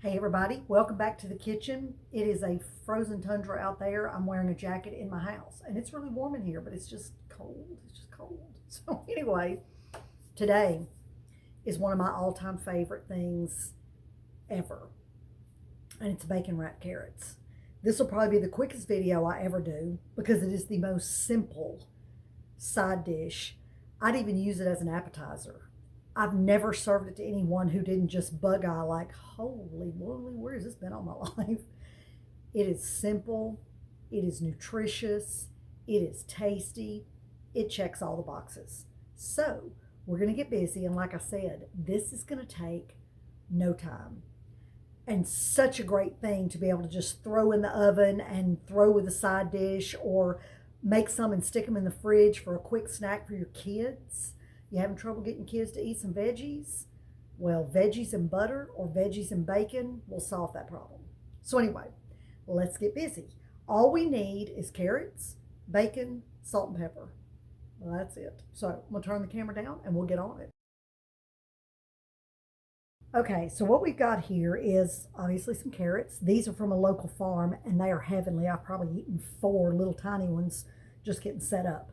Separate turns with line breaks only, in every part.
Hey everybody, welcome back to the kitchen. It is a frozen tundra out there. I'm wearing a jacket in my house and it's really warm in here, but it's just cold. It's just cold. So anyway, today is one of my all-time favorite things ever. And it's bacon wrapped carrots. This will probably be the quickest video I ever do because it is the most simple side dish. I'd even use it as an appetizer. I've never served it to anyone who didn't just bug eye like, holy moly, where has this been all my life? It is simple, it is nutritious, it is tasty, it checks all the boxes. So we're gonna get busy, and like I said, this is gonna take no time. And such a great thing to be able to just throw in the oven and throw with a side dish, or make some and stick them in the fridge for a quick snack for your kids. You having trouble getting kids to eat some veggies? Well, veggies and butter or veggies and bacon will solve that problem. So anyway, let's get busy. All we need is carrots, bacon, salt and pepper. Well, that's it. So I'm gonna turn the camera down and we'll get on it. Okay, so what we've got here is obviously some carrots. These are from a local farm and they are heavenly. I've probably eaten 4 little tiny ones just getting set up.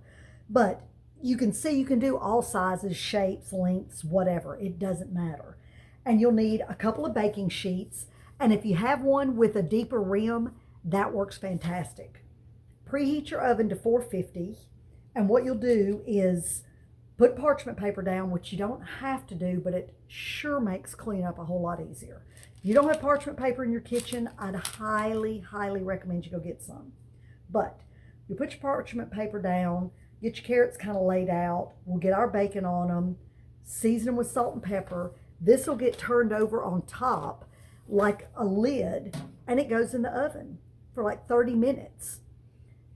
But you can see you can do all sizes, shapes, lengths, whatever. It doesn't matter. And you'll need a couple of baking sheets. And if you have one with a deeper rim, that works fantastic. Preheat your oven to 450. And what you'll do is put parchment paper down, which you don't have to do, but it sure makes cleanup a whole lot easier. If you don't have parchment paper in your kitchen, I'd highly, highly recommend you go get some. But you put your parchment paper down, get your carrots kind of laid out. We'll get our bacon on them, season them with salt and pepper. This will get turned over on top like a lid, and it goes in the oven for like 30 minutes.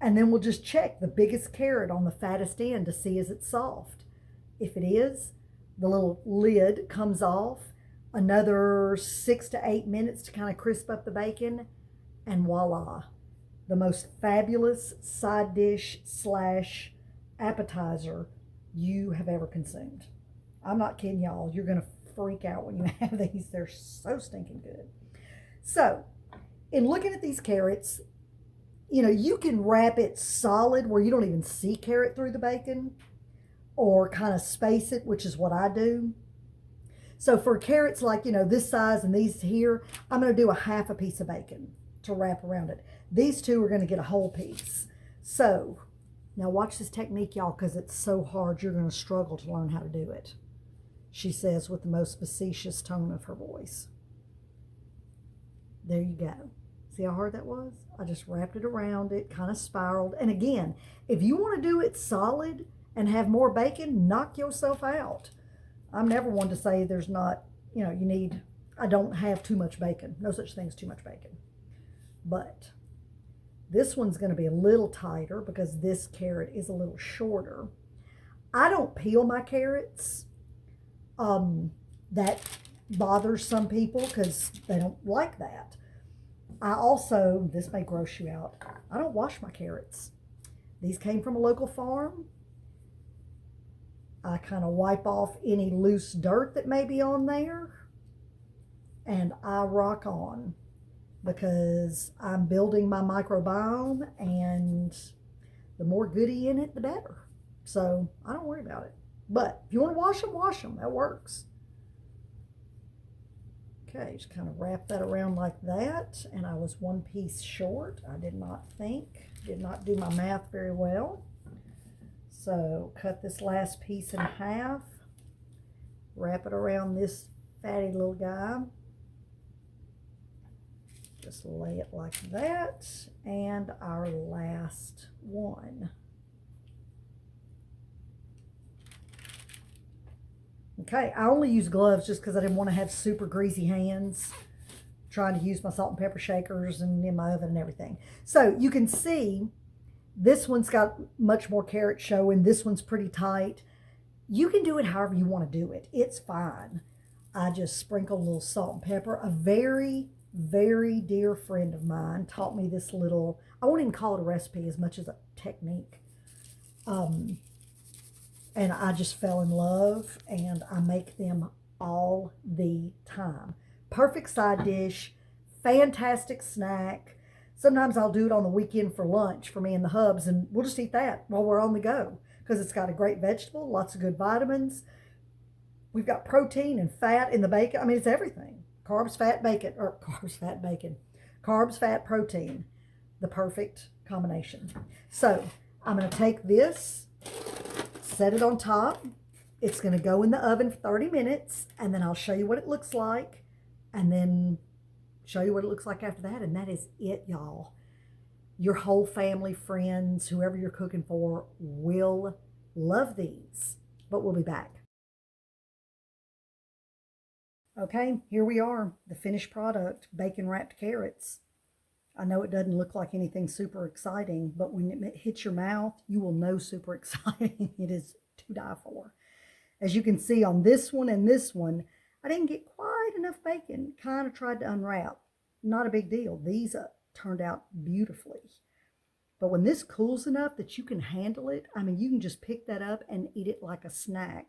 And then we'll just check the biggest carrot on the fattest end to see is it soft. If it is, the little lid comes off. Another 6 to 8 minutes to kind of crisp up the bacon, and voila, the most fabulous side dish slash appetizer you have ever consumed. I'm not kidding y'all. You're gonna freak out when you have these. They're so stinking good. So in looking at these carrots, you can wrap it solid where you don't even see carrot through the bacon, or kind of space it, which is what I do. So for carrots like, this size and these here, I'm going to do a half a piece of bacon to wrap around it. These two are going to get a whole piece. So now watch this technique, y'all, because it's so hard you're going to struggle to learn how to do it, she says with the most facetious tone of her voice. There you go. See how hard that was? I just wrapped it around it, kind of spiraled. And again, if you want to do it solid and have more bacon, knock yourself out. I'm never one to say there's not, I don't have too much bacon. No such thing as too much bacon. But this one's going to be a little tighter because this carrot is a little shorter. I don't peel my carrots. That bothers some people because they don't like that. I also, this may gross you out, I don't wash my carrots. These came from a local farm. I kind of wipe off any loose dirt that may be on there, and I rock on because I'm building my microbiome, and the more goody in it, the better. So I don't worry about it. But if you want to wash them. That works. Okay, just kind of wrap that around like that, and I was 1 piece short. I did not do my math very well. So cut this last piece in half, wrap it around this fatty little guy. Just lay it like that, and our last one. Okay, I only use gloves just because I didn't want to have super greasy hands trying to use my salt and pepper shakers and in my oven and everything. So you can see this one's got much more carrot showing. This one's pretty tight. You can do it however you want to do it. It's fine. I just sprinkle a little salt and pepper. A very, very dear friend of mine taught me this little, I won't even call it a recipe as much as a technique. And I just fell in love, and I make them all the time. perfect side dish, fantastic snack. Sometimes I'll do it on the weekend for lunch for me and the hubs, and we'll just eat that while we're on the go because it's got a great vegetable, lots of good vitamins. We've got protein and fat in the bacon. I mean, it's everything. Carbs, fat, bacon, or carbs, fat, bacon. Carbs, fat, protein. The perfect combination. So I'm going to take this, set it on top. It's going to go in the oven for 30 minutes, and then I'll show you what it looks like, and then show you what it looks like after that, and that is it, y'all. Your whole family, friends, whoever you're cooking for will love these, but we'll be back. Okay, here we are, the finished product, bacon wrapped carrots. I know it doesn't look like anything super exciting, but when it hits your mouth, you will know super exciting. It is to die for. As you can see on this one and this one, I didn't get quite enough bacon. Kind of tried to unwrap. Not a big deal. These turned out beautifully. But when this cools enough that you can handle it, I mean, you can just pick that up and eat it like a snack.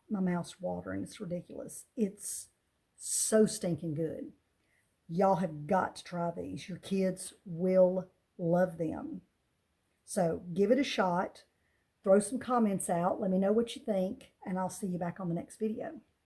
My mouth's watering. It's ridiculous. It's so stinking good. Y'all have got to try these. Your kids will love them. So give it a shot. Throw some comments out. Let me know what you think, and I'll see you back on the next video.